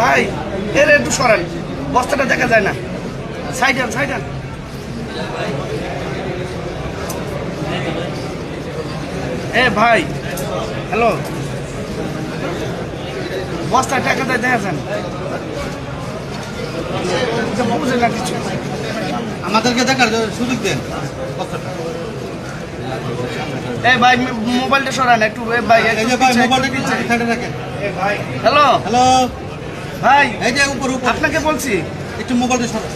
ভাই এর একটু সরান, বস্তাটা দেখা যায় না। সাইডান সাইডান। এ ভাই হ্যালো, বস্তা টাকা দেয় দেখা যান, বুঝে না কিছু। আমাদেরকে দেখার সুযোগ দেন। এই ভাই মোবাইলটা সরান একটু। ভাই এই যে ভাই মোবাইলটা একটু সাইডে রাখেন। হ্যালো হ্যালো ভাই, এই যে উপর উপর আপনাকে বলছি একটু মোবাইলটা সরান।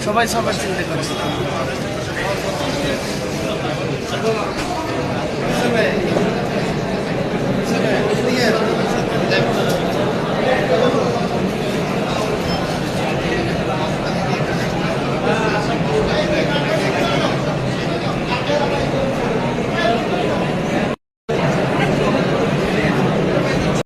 সবাই সবার চিন্তা করছে।